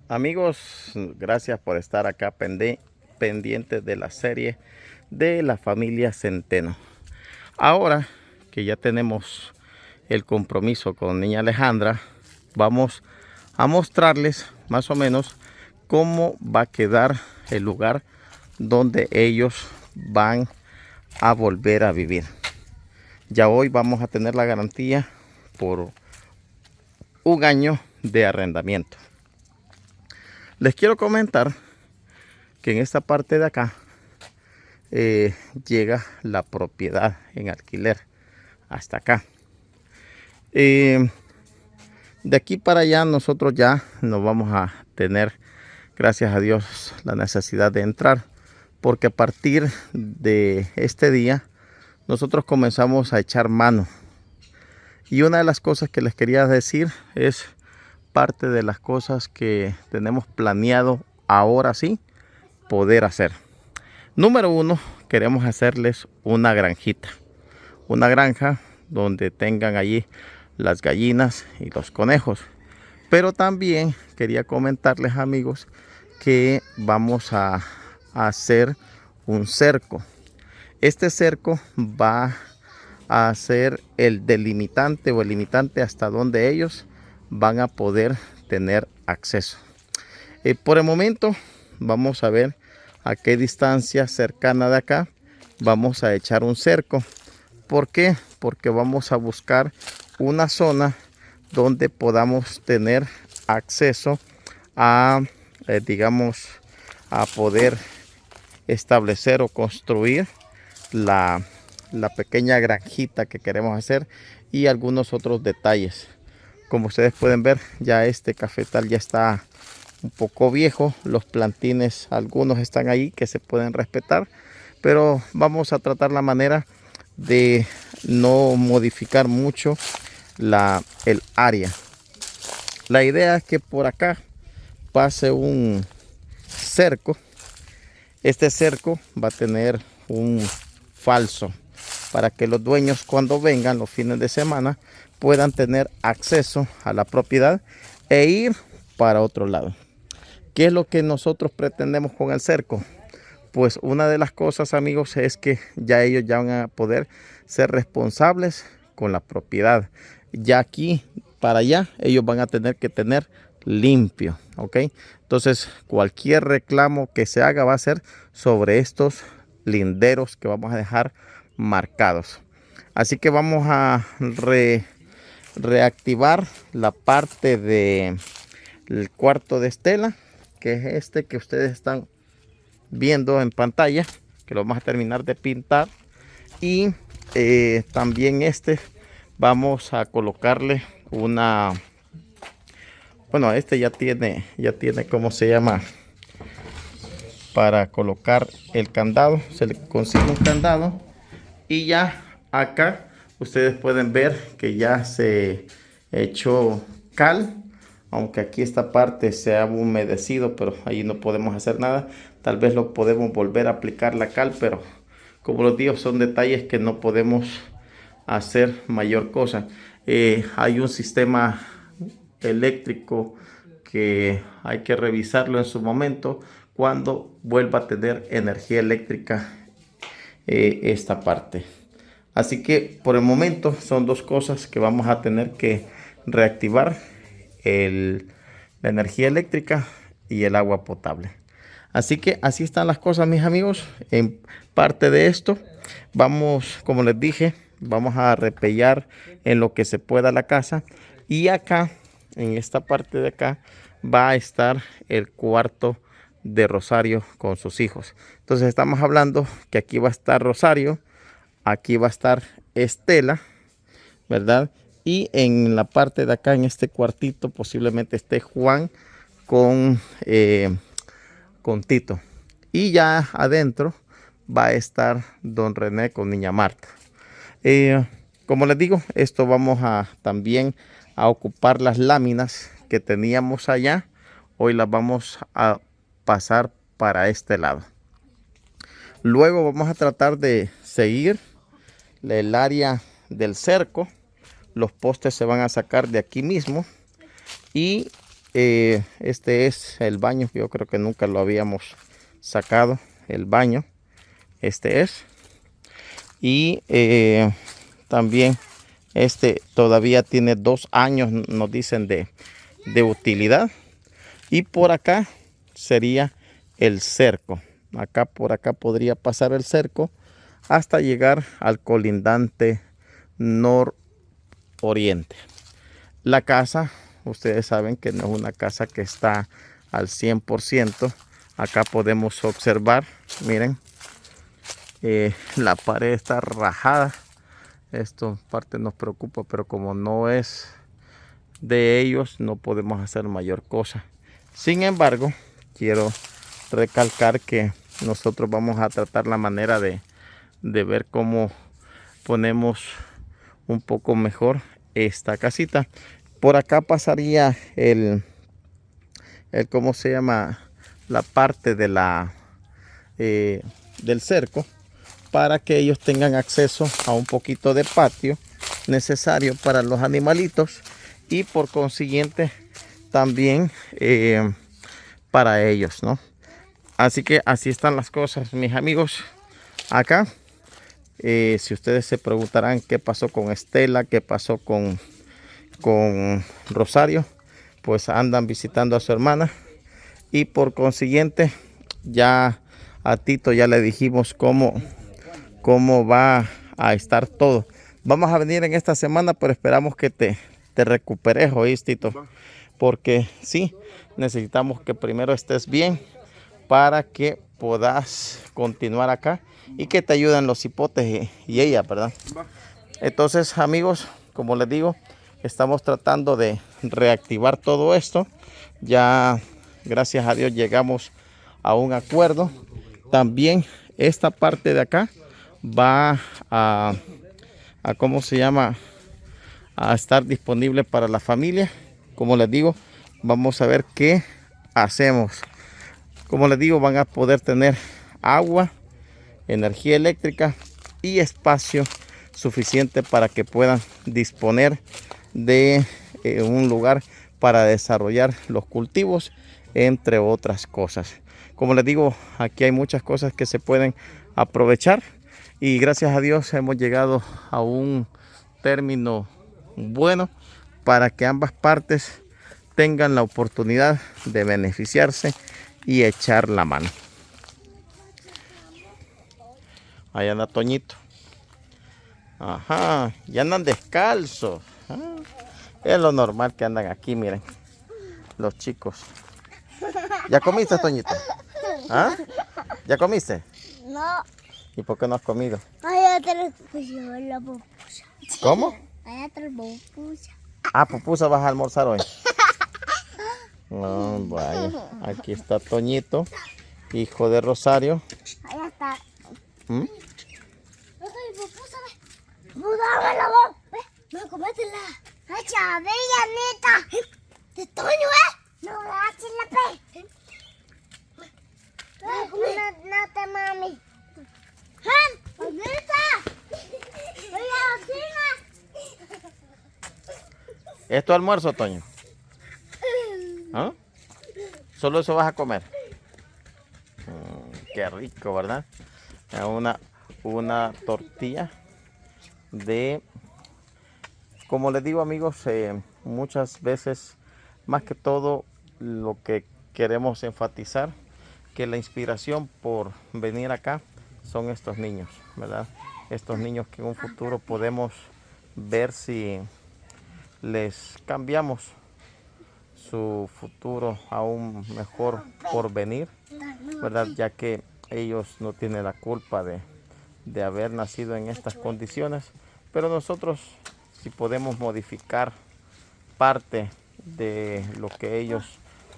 Amigos, gracias por estar acá pendientes de la serie de la familia Centeno. Ahora que ya tenemos el compromiso con niña Alejandra, vamos a mostrarles más o menos cómo va a quedar el lugar donde ellos van a volver a vivir. Ya hoy vamos a tener la garantía por un año de arrendamiento. Les quiero comentar que en esta parte de acá llega la propiedad en alquiler hasta acá. De aquí para allá nosotros ya no vamos a tener, gracias a Dios, la necesidad de entrar, porque a partir de este día nosotros comenzamos a echar mano. Y una de las cosas que les quería decir es parte de las cosas que tenemos planeado ahora sí poder hacer. Número uno, queremos hacerles una granjita, una granja donde tengan allí las gallinas y los conejos. Pero también quería comentarles, amigos, que vamos a hacer un cerco. Este cerco va a ser el delimitante o el limitante hasta donde ellos van a poder tener acceso. Por el momento vamos a ver a qué distancia cercana de acá vamos a echar un cerco. ¿Por qué? Porque vamos a buscar una zona donde podamos tener acceso a, digamos, a poder establecer o construir la pequeña granjita que queremos hacer y algunos otros detalles. Como ustedes pueden ver, ya este cafetal ya está un poco viejo. Los plantines, algunos están ahí que se pueden respetar, pero vamos a tratar la manera de no modificar mucho el área. La idea es que por acá pase un cerco. Este cerco va a tener un falso para que los dueños, cuando vengan los fines de semana, puedan tener acceso a la propiedad e ir para otro lado. ¿Qué es lo que nosotros pretendemos con el cerco? Pues una de las cosas, amigos, es que ya ellos ya van a poder ser responsables con la propiedad. Ya aquí para allá ellos van a tener que tener limpio, ¿ok? Entonces cualquier reclamo que se haga va a ser sobre estos linderos que vamos a dejar marcados. Así que vamos a reactivar la parte del cuarto de Estela, que es este que ustedes están viendo en pantalla, que lo vamos a terminar de pintar. Y también vamos a colocarle una, bueno, este ya tiene cómo se llama, para colocar el candado. Se le consigue un candado y ya acá ustedes pueden ver que ya se echó cal, aunque aquí esta parte se ha humedecido, pero ahí no podemos hacer nada. Tal vez lo podemos volver a aplicar la cal, pero como les digo, son detalles que no podemos hacer mayor cosa. Hay un sistema eléctrico que hay que revisarlo en su momento cuando vuelva a tener energía eléctrica esta parte. Así que por el momento son dos cosas que vamos a tener que reactivar: la energía eléctrica y el agua potable. Así que así están las cosas, mis amigos. En parte de esto vamos, como les dije, vamos a repellar en lo que se pueda la casa. Y acá, en esta parte de acá, va a estar el cuarto de Rosario con sus hijos. Entonces estamos hablando que aquí va a estar Rosario, aquí va a estar Estela, ¿verdad? Y en la parte de acá, en este cuartito, posiblemente esté Juan con Tito. Y ya adentro va a estar don René con niña Marta. Como les digo, esto vamos a también a ocupar las láminas que teníamos allá. Hoy las vamos a pasar para este lado. Luego vamos a tratar de seguir el área del cerco. Los postes se van a sacar de aquí mismo y este es el baño. Yo creo que nunca lo habíamos sacado, el baño. Este es. Y también este todavía tiene 2 años, nos dicen, de utilidad. Y por acá sería el cerco. Acá, por acá podría pasar el cerco hasta llegar al colindante nororiente. La casa, ustedes saben que no es una casa que está al 100%. Acá podemos observar, miren, la pared está rajada. Esto parte nos preocupa, pero como no es de ellos, no podemos hacer mayor cosa. Sin embargo, quiero recalcar que nosotros vamos a tratar la manera de ver cómo ponemos un poco mejor esta casita. Por acá pasaría el ¿cómo se llama? La parte de del cerco, para que ellos tengan acceso a un poquito de patio necesario para los animalitos y por consiguiente también para ellos, ¿no? Así que así están las cosas, mis amigos. Acá, si ustedes se preguntarán qué pasó con Estela, qué pasó con Rosario, pues andan visitando a su hermana y por consiguiente ya a Tito ya le dijimos cómo va a estar todo. Vamos a venir en esta semana, pero esperamos que te recuperes, ¿oíste, Tito? Porque sí, necesitamos que primero estés bien para que puedas continuar acá y que te ayuden los hipotes y ella, ¿verdad? Entonces, amigos, como les digo, estamos tratando de reactivar todo esto. Ya, gracias a Dios, llegamos a un acuerdo. También esta parte de acá va a ¿cómo se llama? A estar disponible para la familia. Como les digo, vamos a ver qué hacemos. Como les digo, van a poder tener agua, energía eléctrica y espacio suficiente para que puedan disponer de un lugar para desarrollar los cultivos, entre otras cosas. Como les digo, aquí hay muchas cosas que se pueden aprovechar y gracias a Dios hemos llegado a un término bueno para que ambas partes tengan la oportunidad de beneficiarse y echar la mano. Ahí anda Toñito. Ajá, ya andan descalzos. Es lo normal que andan aquí, miren, los chicos. ¿Ya comiste, Toñito? ¿Ah? ¿Ya comiste? No. ¿Y por qué no has comido? Allá atrás la pupusa. ¿Cómo? Allá atrás pupusa. Ah, pupusa, ¿vas a almorzar hoy? No, vaya. Aquí está Toñito, hijo de Rosario. Allá está. ¿Mm? No soy pupusa, ve. Dámela vos. Ve, no, cométela. Ay, chabella, neta. De Toño, no la eches la pe. No te mami. ¿Es tu almuerzo, Toño? ¿Ah? ¿Solo eso vas a comer? Qué rico, ¿verdad? Una tortilla de... Como les digo, amigos, muchas veces, más que todo, lo que queremos enfatizar, que la inspiración por venir acá son estos niños, ¿verdad? Estos niños que en un futuro podemos ver si les cambiamos su futuro a un mejor porvenir, ¿verdad? Ya que ellos no tienen la culpa de haber nacido en estas condiciones, pero nosotros, si podemos modificar parte de lo que ellos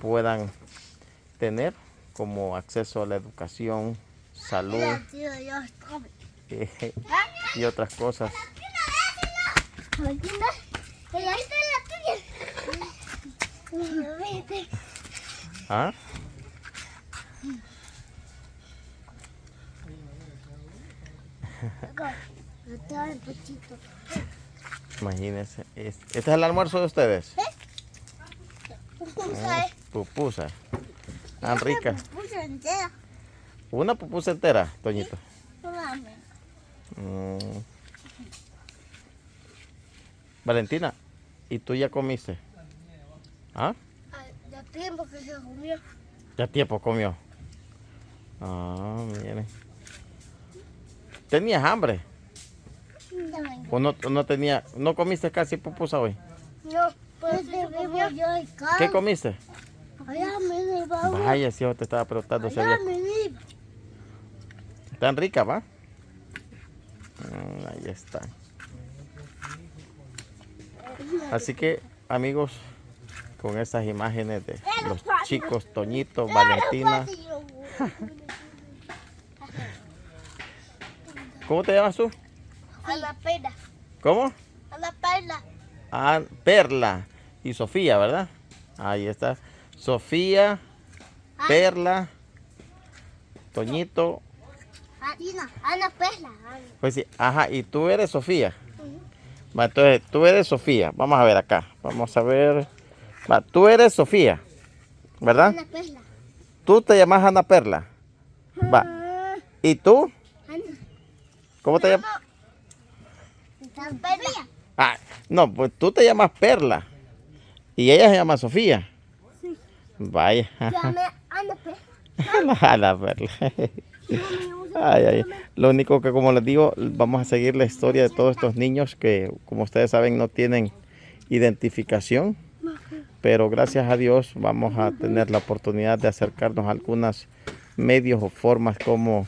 puedan tener, como acceso a la educación, salud y otras cosas. ¿Ah? Imagínense, ¿este es el almuerzo de ustedes? pupusa, Pupusa. Tan rica. Pupusa entera. Una pupusa entera, Toñito. No mames. Mm. Valentina, ¿y tú ya comiste? ¿Ah? Ya tiempo que se comió. Ya tiempo comió. Ah, miren. ¿Tenías hambre? ¿O no tenía, no comiste casi pupusa hoy? No, pues vivo yo acá. ¿Qué comiste? Allá me iba. Vaya, si yo te estaba preguntando si había. Allá me iba. Tan rica, ¿va? Ahí está. Así que, amigos, con estas imágenes de los chicos, Toñito, Valentina. ¿Cómo te llamas tú? A la pena. ¿Cómo? A la pena. Ah, Perla y Sofía, ¿verdad? Ahí está. Sofía, Perla, Toñito. Ana Perla. Pues sí, ajá, y tú eres Sofía. Va, entonces, tú eres Sofía. Vamos a ver acá. Vamos a ver. Va, tú eres Sofía, ¿verdad? Ana Perla. Tú te llamas Ana Perla. Va. ¿Y tú? Ana. ¿Cómo te llamas? Perla. Ah, no, pues tú te llamas Perla. Y ella se llama Sofía. Sí. Vaya. Llame Ana Perla. Ana Perla. Ay, ay. Lo único que, como les digo, vamos a seguir la historia de todos estos niños que, como ustedes saben, no tienen identificación. Pero gracias a Dios vamos a tener la oportunidad de acercarnos a algunos medios o formas como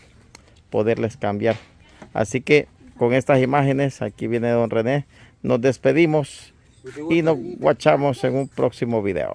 poderles cambiar. Así que con estas imágenes, aquí viene don René, nos despedimos y nos guachamos en un próximo video.